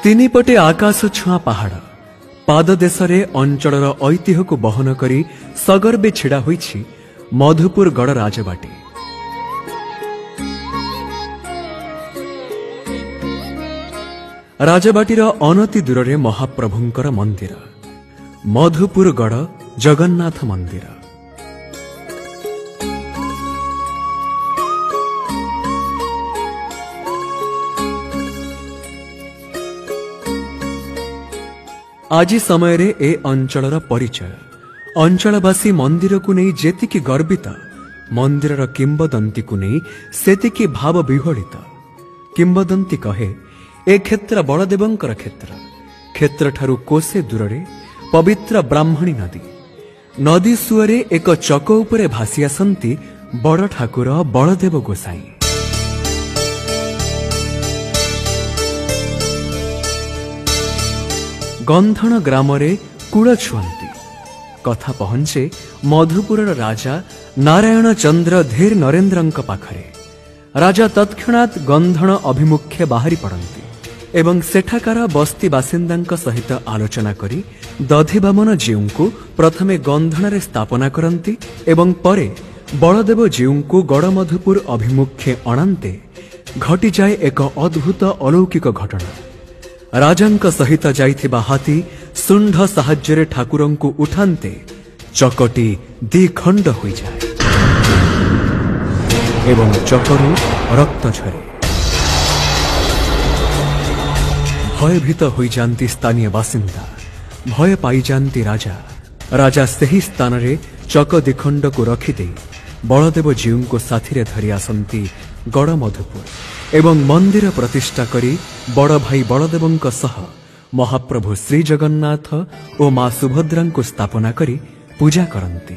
तीनी पटे आकाश छुआ पहाड़ पाददेशरे अंचलर ऐतिह्य को बहन करी सगर्वे छिड़ा होइछि मधुपुर गड़ राजबाटी। राजबाटीर अनति दूर में महाप्रभुंकर मंदिर मधुपुर गड़ जगन्नाथ मंदिर। आज समय रे ए अंचलर परिचय अंचलवासी मंदिर को नहीं जेतिकी गर्वित मंदिर किंबदंती को नहीं सेतिकी भाव विह्वलित। किंबदंती कहे ए क्षेत्र बलदेवंकर क्षेत्र क्षेत्र ठारू कोसे दूर रे पवित्र ब्राह्मणी नदी नदी सुअरे एक चक उपरे भासी आसंती बड़ ठाकुर बलदेव गोसाई। गंधण ग्राम रे कूल छुअंती कथा पहुंचे मधुपुर राजा नारायण चंद्र धीर नरेन्द्रंक पाखरे। राजा तत्क्षणात गंधण अभिमुखे बाहरी पड़ती एवं सेठाकार बस्ती बासिंदांक सहित आलोचना करी दधिवामन जीव को प्रथमे गंधण रे स्थापना करती एवं परे बलदेव जीव को गड़मधुपुर अभिमुखे अणान्ते घटी जाए एक अद्भुत अलौकिक घटना। राजांक सहित जाइथिबा हाथी सुंढ साहाज्य ठाकुरं को उठान्ते चकटी द्विखंड हो जाए एवं चकरू रक्त झरे। भयभीत हो जाती स्थानीय बासिंदा भय पाई जाती राजा। राजा सही स्थान रे चक द्विखंड को रखिदे बलदेव जीव को साथी रे धरी आसंती गड़मधुपुर एवं मंदिर प्रतिष्ठा करी बड़ भाई बलदेवंक सह महाप्रभु श्री जगन्नाथ और मां सुभद्रा को स्थापना करी पूजा करती।